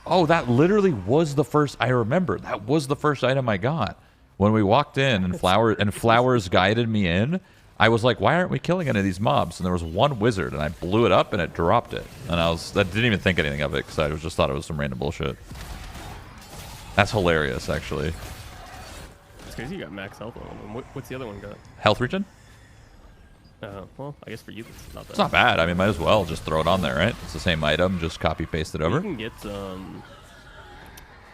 Oh, that literally was the first. I remember that was the first item I got when we walked in, and Flowers guided me in. I was like, why aren't we killing any of these mobs? And there was one wizard, and I blew it up, and it dropped it. And I didn't even think anything of it because I just thought it was some random bullshit. That's hilarious, actually. It's crazy you got max health on them. What's the other one got? Health regen? Well, I guess for you it's not bad. It's not bad. I mean, might as well just throw it on there, right? It's the same item, just copy paste it over. You can get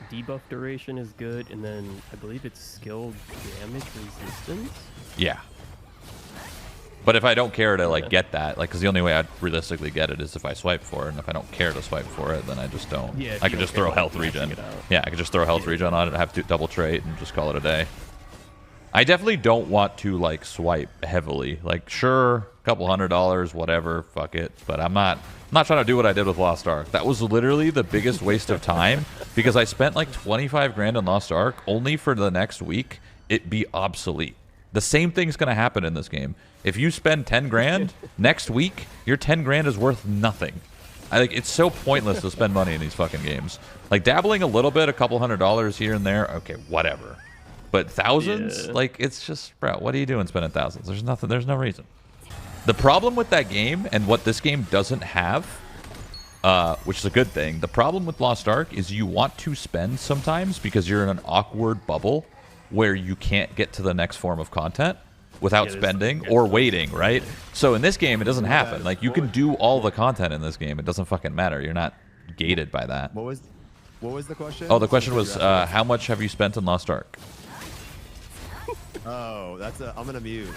debuff duration is good, and then I believe it's skill damage resistance. Yeah. But if I don't care to like get that, like, because the only way I'd realistically get it is if I swipe for it, and if I don't care to swipe for it, then I just don't. Yeah, I could just throw health regen. Yeah, I could just throw health regen on it, have to double trait, and just call it a day. I definitely don't want to like swipe heavily. Like, sure, a couple $100, whatever, fuck it. But I'm not trying to do what I did with Lost Ark. That was literally the biggest waste of time because I spent like 25 grand on Lost Ark only for the next week it be obsolete. The same thing's gonna happen in this game. If you spend 10 grand next week, your 10 grand is worth nothing. I think it's so pointless to spend money in these fucking games. Like dabbling a little bit, a couple $100 here and there, okay, whatever. But thousands, like, it's just, bro, what are you doing spending thousands? There's nothing, there's no reason. The problem with that game, and what this game doesn't have, which is a good thing, the problem with Lost Ark is you want to spend sometimes because you're in an awkward bubble where you can't get to the next form of content without spending or waiting, right? So in this game, it doesn't happen. Like, you can do all the content in this game. It doesn't fucking matter. You're not gated by that. What was the question? Oh, the question was, how much have you spent in Lost Ark? Oh, I'm gonna mute.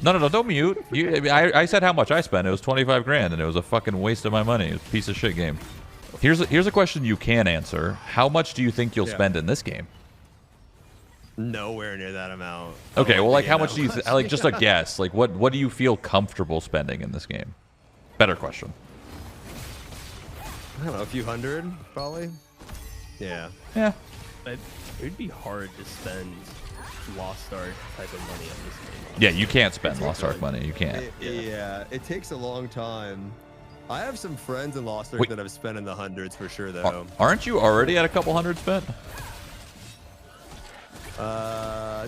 No, don't mute. I said how much I spent. It was 25 grand, and it was a fucking waste of my money. It was a piece of shit game. Here's a question you can answer. How much do you think you'll spend in this game? Nowhere near that amount. Okay, well, like, how much do you like? Just a guess. Like, what do you feel comfortable spending in this game? Better question. I don't know, a few hundred, probably. Yeah. Yeah. It would be hard to spend Lost Ark type of money on this game. Yeah, you can't spend Lost Ark money. You can't. It takes a long time. I have some friends in Lost Ark that have spent in the hundreds for sure, though. Aren't you already at a couple hundred spent?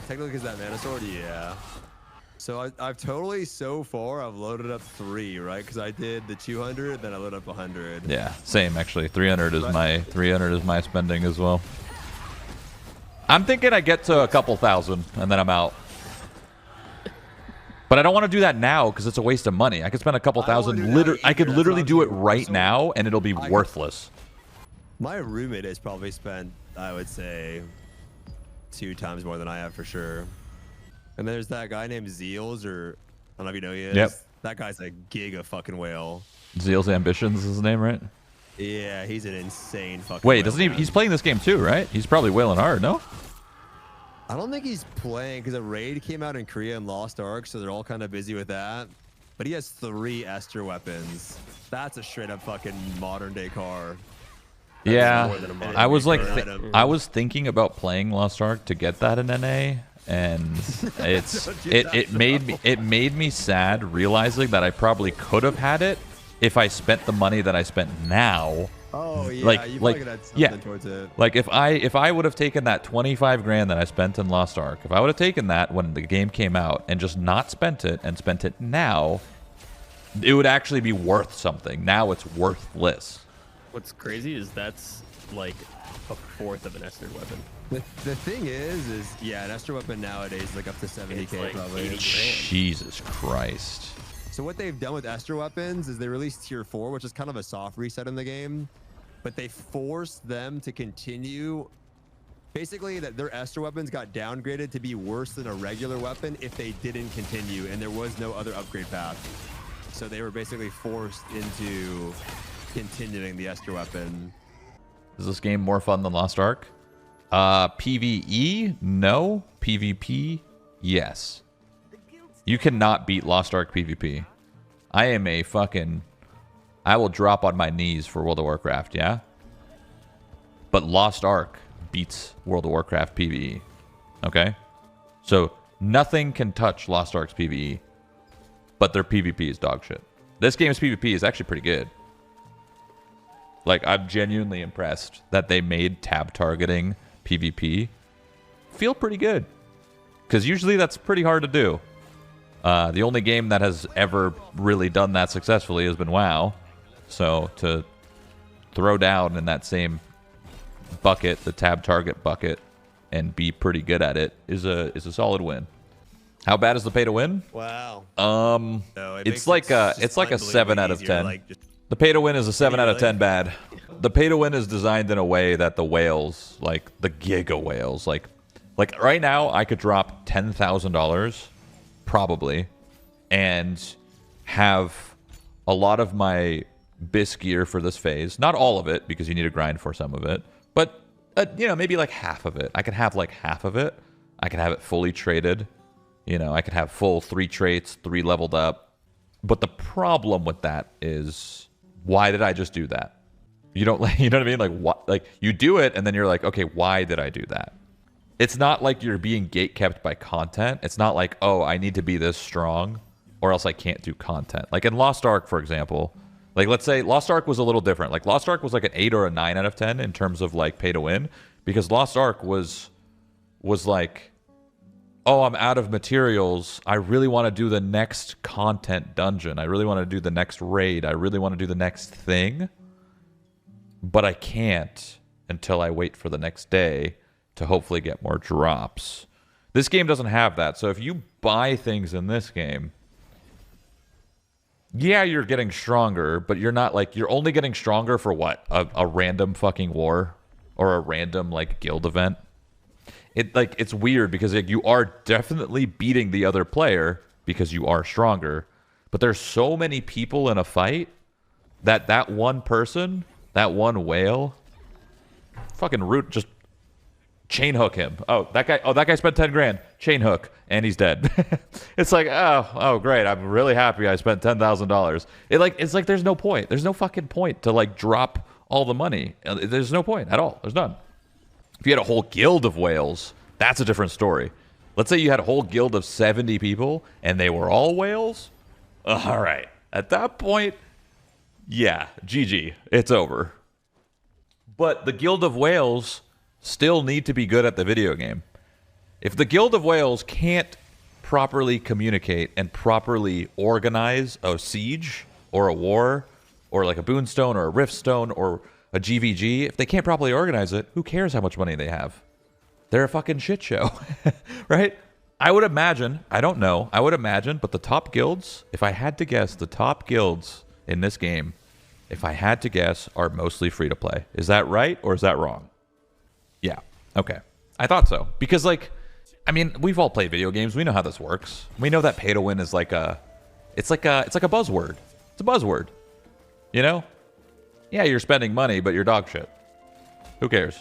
Technically, is that Mana Sword? Yeah. So I've totally, so far, I've loaded up 3, right? Because I did the 200, then I loaded up 100. Yeah, same actually. 300 is my spending as well. I'm thinking I get to a couple thousand and then I'm out. But I don't want to do that now because it's a waste of money. I could spend a couple thousand. I could literally do it right now and it'll be worthless. My roommate has probably spent, I would say, 2 times more than I have for sure. And there's that guy named Zeals, or I don't know if you know who he is. Yep. That guy's a giga fucking whale. Zeal's Ambitions is his name, right? Yeah, he's an insane fucking Wait, whale, doesn't he? man. He's playing this game too, right? He's probably wailing hard, no? I don't think he's playing because a raid came out in Korea and Lost Ark, so they're all kind of busy with that. But he has 3 Esther weapons. That's a straight up fucking modern day car. Yeah, I was like, I was thinking about playing Lost Ark to get that in NA, and it made me sad realizing that I probably could have had it if I spent the money that I spent now. Oh yeah, you probably could have something towards it. Like if I would have taken that 25 grand that I spent in Lost Ark, if I would have taken that when the game came out and just not spent it and spent it now, it would actually be worth something. Now it's worthless. What's crazy is that's like a fourth of an Esther weapon. The thing is yeah, an Esther weapon nowadays is like up to 70k like probably. Jesus Christ. So what they've done with Esther weapons is they released tier 4, which is kind of a soft reset in the game, but they forced them to continue. Basically, that their Esther weapons got downgraded to be worse than a regular weapon if they didn't continue, and there was no other upgrade path. So they were basically forced into continuing the Esther weapon. Is this game more fun than Lost Ark? PvE? No. PvP? Yes. You cannot beat Lost Ark PvP. I will drop on my knees for World of Warcraft, yeah? But Lost Ark beats World of Warcraft PvE. Okay? So nothing can touch Lost Ark's PvE. But their PvP is dog shit. This game's PvP is actually pretty good. Like, I'm genuinely impressed that they made tab targeting PvP feel pretty good. Because usually that's pretty hard to do. The only game that has ever really done that successfully has been WoW. So to throw down in that same bucket, the tab target bucket, and be pretty good at it is a solid win. How bad is the pay to win? Wow. No, It's like a 7 out of 10. Like, just, The pay to win is a 7 out of Really? 10 bad. The pay to win is designed in a way that the whales, like the giga whales, like right now I could drop $10,000 probably and have a lot of my BIS gear for this phase. Not all of it because you need to grind for some of it, but you know, maybe like half of it. I could have like half of it. I could have it fully traded. You know, I could have full 3 traits, 3 leveled up. But the problem with that is, why did I just do that? You don't like, you know what I mean? Like, what? Like, you do it, and then you're like, okay, why did I do that? It's not like you're being gatekept by content. It's not like, oh, I need to be this strong, or else I can't do content. Like in Lost Ark, for example, like let's say Lost Ark was a little different. Like Lost Ark was like an 8 or a 9 out of 10 in terms of like pay to win, because Lost Ark was like, oh, I'm out of materials. I really want to do the next content dungeon. I really want to do the next raid. I really want to do the next thing. But I can't until I wait for the next day to hopefully get more drops. This game doesn't have that. So if you buy things in this game, yeah, you're getting stronger, but you're not like, you're only getting stronger for what? A random fucking war or a random like guild event. It's weird because like, you are definitely beating the other player because you are stronger, but there's so many people in a fight that one person, that one whale, fucking root, just chain hook him. That guy spent 10 grand, chain hook, and he's dead. It's like, oh great, I'm really happy I spent $10,000. It's like there's no point. There's no fucking point to like drop all the money. There's no point at all. There's none. If you had a whole guild of whales, that's a different story. Let's say you had a whole guild of 70 people and they were all whales. All right. At that point, yeah, GG. It's over. But the guild of whales still need to be good at the video game. If the guild of whales can't properly communicate and properly organize a siege or a war or like a boonstone or a riftstone or a GVG, if they can't properly organize it, who cares how much money they have? They're a fucking shit show, right? I would imagine, I don't know, I would imagine, but the top guilds, if I had to guess, the top guilds in this game, if I had to guess, are mostly free to play. Is that right or is that wrong? Yeah, okay. I thought so. Because like, I mean, we've all played video games. We know how this works. We know that pay to win is like it's like a buzzword. It's a buzzword. You know? Yeah, you're spending money, but you're dog shit. Who cares?